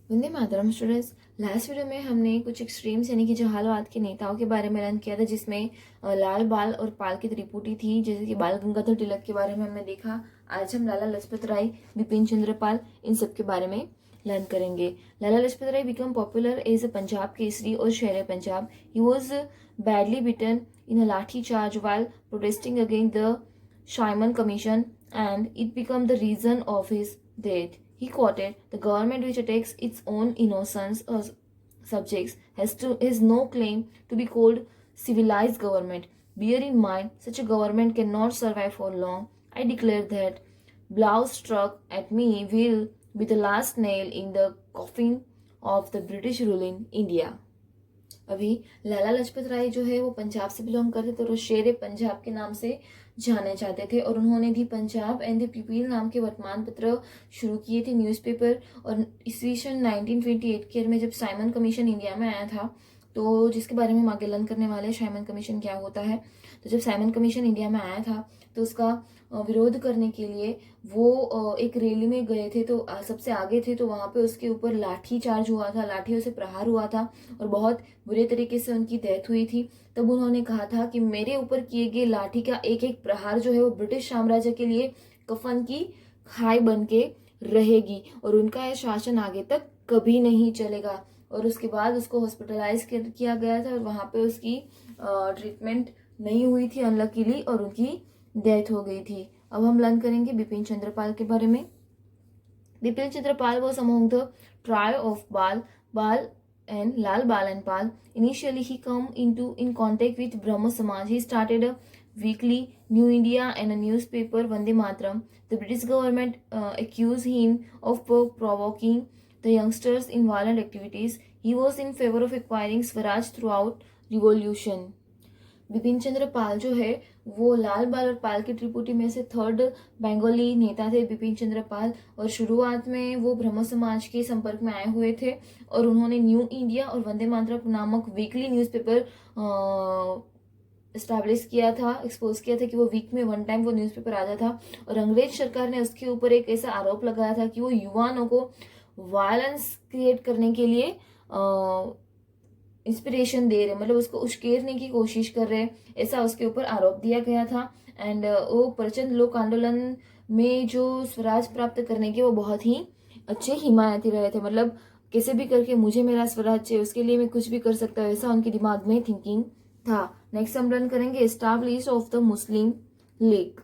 Vande Mataram students. Last video में हमने कुछ एक्सट्रीम्स यानी कि जहालवाद के नेताओं के बारे में लर्न किया था, जिसमें लाल बाल और पाल की त्रिपुटी थी, जैसे कि बाल गंगाधर तिलक के बारे में हमने देखा। आज हम लाला लाजपत राय, बिपिन चंद्र पाल, इन सब के बारे में लर्न करेंगे। Lala Lajpat Rai became popular as a Punjab Kesari और Sher Punjab. He was badly beaten in a lathi charge while protesting against the Shyman Commission, and it became the reason of his death. He quoted, "The government which attacks its own innocent subjects has no claim to be called civilized government. Bear in mind, such a government cannot survive for long. I declare that blow struck at me will be the last nail in the coffin of the British rule in India." अभी लाला लाजपत राय जो है वो पंजाब से belong करते थे और वो शेर पंजाब के नाम से जाने जाते थे, और उन्होंने दी पंजाब एंड द पीपल नाम के वर्तमान पत्र शुरू किए थे, न्यूज़पेपर। और ईस्वी सन 1928 के ईयर में जब साइमन कमीशन इंडिया में आया था, तो जिसके बारे में हम आगे लर्न करने वाले हैं, साइमन कमीशन क्या होता है। तो जब साइमन कमीशन इंडिया में आया था तो उसका विरोध करने के लिए वो एक रैली में गए थे, तो सबसे आगे थे, तो वहां पे उसके ऊपर लाठी चार्ज हुआ था, लाठियों से प्रहार हुआ था और बहुत बुरे तरीके से उनकी डेथ हुई थी। तब उन्होंने कहा था कि मेरे ऊपर किए गए लाठी का एक एक प्रहार जो है वो ब्रिटिश साम्राज्य के लिए कफन की खाई बन के रहेगी और उनका यह शासन आगे तक कभी नहीं चलेगा। और उसके बाद उसको हॉस्पिटलाइज किया गया था और वहां पे उसकी ट्रीटमेंट नहीं हुई थी अनलकीली, और उनकी डेथ हो गई थी। अब हम लर्न करेंगे बिपिन चंद्र पाल के बारे में। Bipin Chandra Pal was among the trio of Bal and Lal Bal and Pal. Initially, he come in contact with Brahmo Samaj. He started a weekly New India and a newspaper Vande Mataram. The British government accused him of provoking the youngsters in violent activities. He was in favor of acquiring Swaraj throughout revolution. Bipin Chandra Pal जो है वो लाल बाल और पाल की त्रिपुटी में से third Bengali नेता थे बिपिन चंद्र पाल। और शुरुआत में वो ब्रह्म समाज के संपर्क में आए हुए थे और उन्होंने न्यू इंडिया और वंदे मातरम नामक वीकली न्यूज़पेपर स्टैब्लिश किया था, एक्सपोज किया था कि वो वीक में वन टाइम वो न्यूज़पेपर आता था। और अंग्रेज सरकार ने उसके ऊपर एक ऐसा आरोप लगाया था कि वो युवाओं को वायलेंस क्रिएट करने के लिए इंस्पिरेशन दे रहे, मतलब उसको उश्केरने की कोशिश कर रहे, ऐसा उसके ऊपर आरोप दिया गया था। एंड वो प्रचंड लोक आंदोलन में जो स्वराज प्राप्त करने के वो बहुत ही अच्छे हिमायती रहे थे, मतलब कैसे भी करके मुझे मेरा स्वराज चाहिए, उसके लिए मैं कुछ भी कर सकता हूँ, ऐसा उनके दिमाग में थिंकिंग था। नेक्स्ट हम लर्न करेंगे establish of the Muslim league,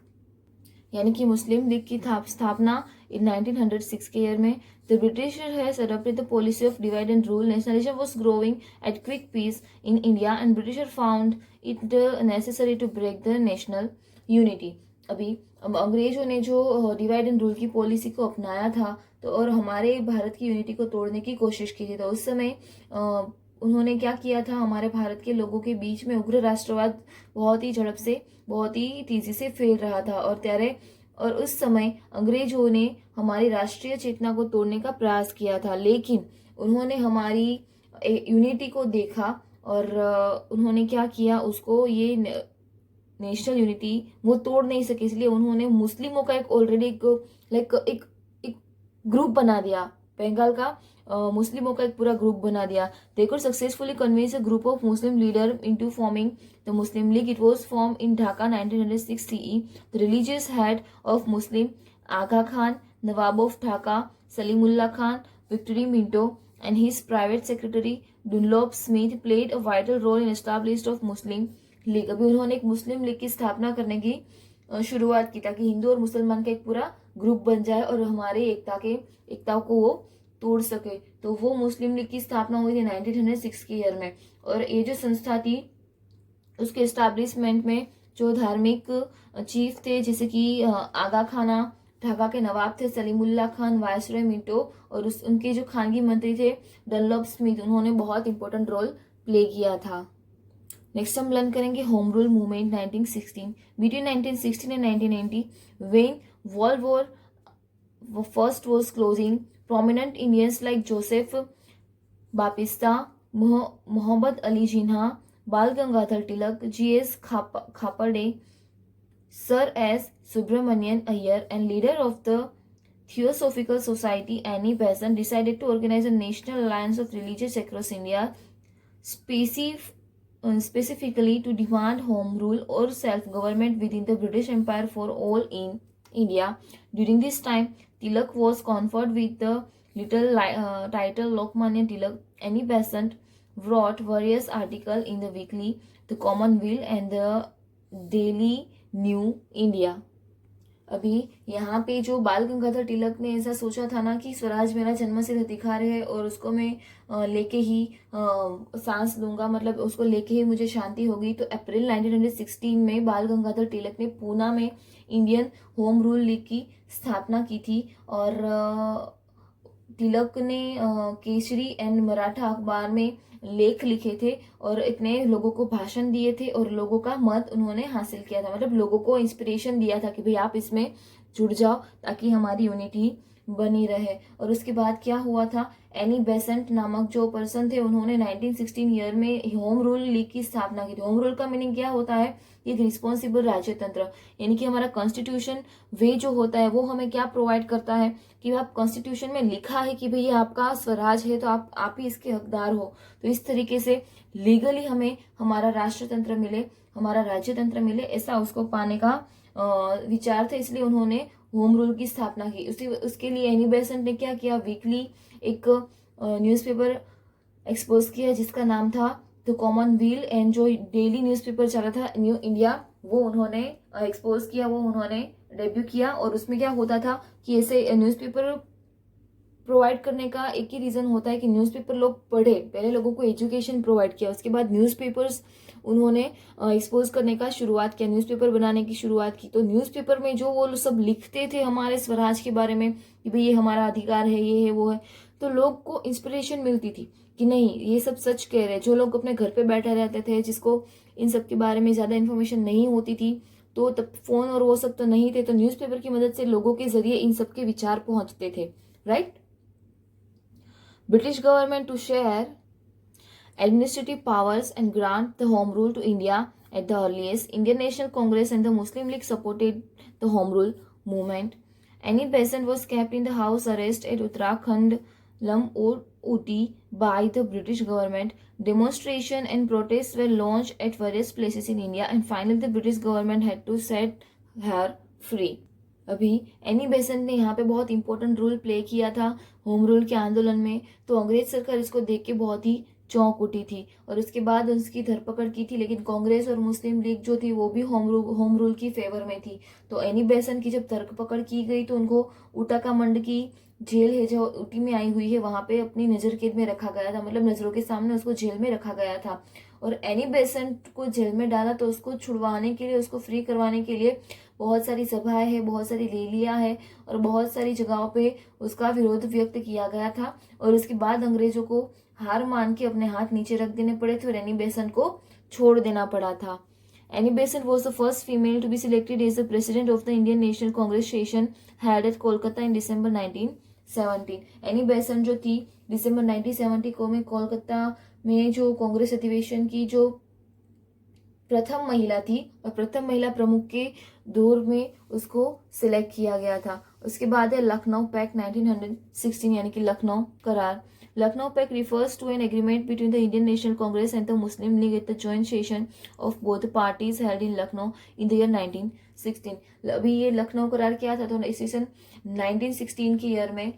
यानी कि मुस्लिम लीग की स्थापना इन 1906 के ईयर में। The British has adopted the policy of divide and rule. Nationalism was growing at quick pace in India, and British found it necessary to break the national unity. अभी अंग्रेजों ने जो डिवाइड एंड रूल की policy को अपनाया था, तो और हमारे भारत की यूनिटी को तोड़ने की कोशिश की थी, तो उस समय उन्होंने क्या किया था, हमारे भारत के लोगों के बीच में उग्र राष्ट्रवाद बहुत ही झड़प से, बहुत ही तेजी से फैल रहा था। और उस समय अंग्रेजों ने हमारी राष्ट्रीय चेतना को तोड़ने का प्रयास किया था, लेकिन उन्होंने हमारी यूनिटी को देखा और उन्होंने क्या किया, उसको ये नेशनल यूनिटी वो तोड़ नहीं सके, इसलिए उन्होंने मुस्लिमों का एक ऑलरेडी एक ग्रुप बना दिया, बंगाल का मुस्लिमों का एक पूरा ग्रुप बना दिया। They could successfully convince a group of Muslim leaders into forming the Muslim League. It was formed in Dhaka 1906 CE. The religious head of Muslim Aga Khan, Nawab of Dhaka, Salimullah Khan, Victory Minto, and his private secretary Dunlop Smith played a vital role in establishment of Muslim League. अभी उन्होंने एक मुस्लिम league की स्थापना करने की शुरुआत की ताकि हिंदू और मुसलमान का एक पूरा ग्रुप बन जाए और हमारे एकता को वो तोड़ सके। तो वो मुस्लिम लीग की स्थापना हुई थी 1906 के ईयर में। और ये जो संस्था थी उसके एस्टैब्लिशमेंट में जो धार्मिक चीफ थे, जैसे कि आगा खाना ढाका के नवाब थे, सलीमुल्ला खान, वायसरॉय मिंटो, और उनके जो खानगी मंत्री थे डनलॉप स्मिथ, उन्होंने बहुत इंपॉर्टेंट रोल प्ले किया था। नेक्स्ट हम लर्न करेंगे home rule movement 1916। Between 1916 and 1990 when world war first was closing, prominent Indians like Joseph Baptista, Muhammad Ali Jinnah, Bal Gangadhar Tilak, G.S. Khapade, Sir S. Subramanian Iyer, and leader of the Theosophical Society, Annie Besant decided to organize a national alliance of religions across India, specifically to demand home rule or self-government within the British Empire for all in India. During this time, Tilak was conferred with the title Lokmanya Tilak. Annie Besant wrote various articles in the weekly The Commonweal and the Daily New India. अभी यहाँ पे जो बाल गंगाधर तिलक ने ऐसा सोचा था ना कि स्वराज मेरा जन्मसिद्ध अधिकार है और उसको मैं लेके ही सांस लूंगा, मतलब उसको लेके ही मुझे शांति होगी। तो अप्रैल 1916 में बाल गंगाधर तिलक ने पूना में इंडियन होम रूल लीग की स्थापना की थी और तिलक ने केसरी एंड मराठा अखबार में लेख लिखे थे और इतने लोगों को भाषण दिए थे और लोगों का मत उन्होंने हासिल किया था, मतलब लोगों को इंस्पिरेशन दिया था कि भाई आप इसमें जुड़ जाओ ताकि हमारी यूनिटी बनी रहे। और उसके बाद क्या हुआ था, एनी बेसेंट नामक जो पर्सन थे उन्होंने 1916 ईयर में होम रूल लीग की स्थापना की थी। होम रूल का मीनिंग क्या होता है, एक रिस्पॉन्सिबल राज्य तंत्र, यानी कि हमारा कॉन्स्टिट्यूशन वे जो होता है वो हमें क्या प्रोवाइड करता है कि आप कॉन्स्टिट्यूशन में लिखा है कि भाई आपका स्वराज है तो आप ही इसके हकदार हो। तो इस तरीके से लीगली हमें हमारा राष्ट्रतंत्र मिले, हमारा राज्य तंत्र मिले, ऐसा उसको पाने का विचार था, इसलिए उन्होंने होम रूल की स्थापना की। उसके लिए एनी बेसेंट ने क्या किया, वीकली एक न्यूज़पेपर एक्सपोज किया जिसका नाम था द कॉमनवेल्थ, एंड जो डेली न्यूज़पेपर चला था न्यू इंडिया वो उन्होंने एक्सपोज किया, वो उन्होंने डेब्यू किया। और उसमें क्या होता था कि ऐसे न्यूज़पेपर प्रोवाइड करने का एक ही रीजन होता है कि न्यूज़पेपर लोग पढ़े, पहले लोगों को एजुकेशन प्रोवाइड किया, उसके बाद न्यूज़पेपर्स उन्होंने एक्सपोज करने का शुरुआत किया, न्यूज़पेपर बनाने की शुरुआत की। तो न्यूज़पेपर में जो वो सब लिखते थे हमारे स्वराज के बारे में कि भाई ये हमारा अधिकार है, ये है, वो है, तो लोग को इंस्पिरेशन मिलती थी कि नहीं ये सब सच कह रहे हैं। जो लोग अपने घर पे बैठे रहते थे, जिसको इन सब के बारे में ज्यादा इन्फॉर्मेशन नहीं होती थी, तो तब फोन और वो सब तो नहीं थे, तो न्यूज़पेपर की मदद से लोगों के जरिए इन सब के विचार पहुंचते थे, right. British government to share administrative powers and grant the home rule to India at the earliest. Indian National Congress and the Muslim League supported the home rule movement. Annie Besant was kept in the house arrest at Uttarakhand, Uti by the British government. Demonstration and protests were launched at various places in India, and finally the British government had to set her free. अभी Annie Besant ने यहाँ पे बहुत important role play किया था home rule के आंदोलन में, तो अंग्रेज सरकार इसको देख के बहुत ही चौंक उठी थी और उसके बाद उसकी धरपकड़ की थी। लेकिन कांग्रेस और मुस्लिम लीग जो थी वो भी होम रूल की फेवर में थी। तो एनी बेसेंट की जब धरपकड़ की गई तो उनको उटाकामंड की जेल है जो ऊटी में आई हुई है वहां पे अपनी नजर कैद में रखा गया था, मतलब नजरों के सामने उसको जेल में रखा गया था। और एनी बेसेंट को जेल में डाला तो उसको छुड़वाने के लिए, उसको फ्री करवाने के लिए बहुत सारी सभाएं हैं, बहुत सारी रैलियां हैं और बहुत सारी जगहों पे उसका विरोध व्यक्त किया गया था। और उसके बाद अंग्रेजों को हार मान के अपने हाथ नीचे रख देने पड़े थे और एनी बेसेंट को छोड़ देना पड़ा था। Annie Besant was the first female to be selected as the president of the Indian National Congress session held at Kolkata in December 1917. Annie Besant जो थी दिसंबर 1970 को में कोलकाता में जो कांग्रेस अधिवेशन की जो प्रथम महिला थी और प्रथम महिला प्रमुख के दौर में उसको सिलेक्ट किया गया था। उसके बाद है लखनऊ पैक्ट 1916 यानी कि लखनऊ करार। Lucknow Pact refers to an agreement between the Indian National Congress and the Muslim League at the joint session of both the parties held in Lucknow in the year 1916. अभी ये लखनऊ करार क्या था, तो इसी सन 1916 के ईयर में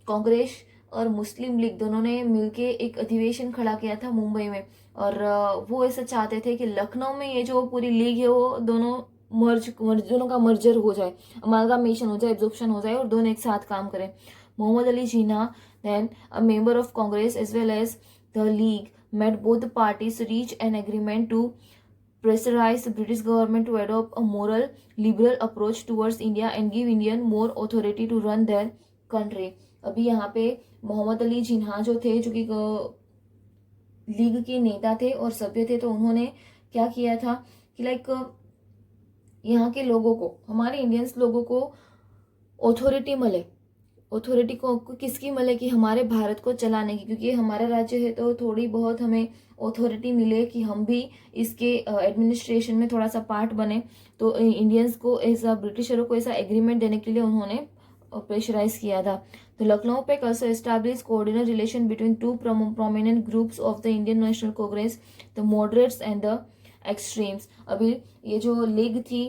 कांग्रेस और मुस्लिम लीग दोनों ने मिलके एक अधिवेशन खड़ा किया था मुंबई में और वो ऐसा चाहते थे कि लखनऊ में ये जो पूरी लीग है वो दोनों का मर्जर हो जाए, अमालगामेशन हो जाए, एब्जॉर्प्शन हो जाए और दोनों एक साथ काम करें। Muhammad Ali Jinnah, then a member of Congress as well as the League, met both the parties to reach an agreement to pressurize the British government to adopt a moral, liberal approach towards India and give Indian more authority to run their country. अभी यहाँ पे मोहम्मद अली जिन्ना जो थे, जो कि league के नेता थे और सभ्य थे, तो उन्होंने क्या किया था कि यहाँ के लोगों को, हमारे इंडियंस लोगों को ऑथोरिटी मिले। ऑथोरिटी को किसकी मिले कि हमारे भारत को चलाने की, क्योंकि हमारा राज्य है तो थोड़ी बहुत हमें ऑथोरिटी मिले कि हम भी इसके एडमिनिस्ट्रेशन में थोड़ा सा पार्ट बने। तो इंडियंस को ऐसा, ब्रिटिशरों को ऐसा एग्रीमेंट देने के लिए उन्होंने प्रेशराइज किया था। तो Lucknow pact also established coordinate relation between two prominent groups of the Indian National Congress, the moderates and the extremes। अभी ये जो लीग थी,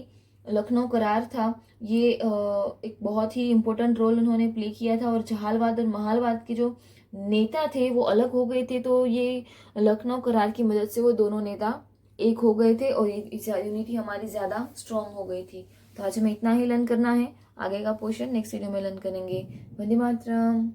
लखनऊ करार था, ये एक बहुत ही इम्पोर्टेंट रोल उन्होंने प्ले किया था, और जहालवाद और महालवाद के जो नेता थे वो अलग हो गए थे। तो ये लखनऊ करार की मदद से वो दोनों नेता एक हो गए थे और यूनिटी हमारी ज़्यादा स्ट्रांग हो गई थी। तो आज हमें इतना ही लर्न करना है। आगे का पोर्शन नेक्स्ट वीडियो में लर्न करेंगे। वंदे मातरम।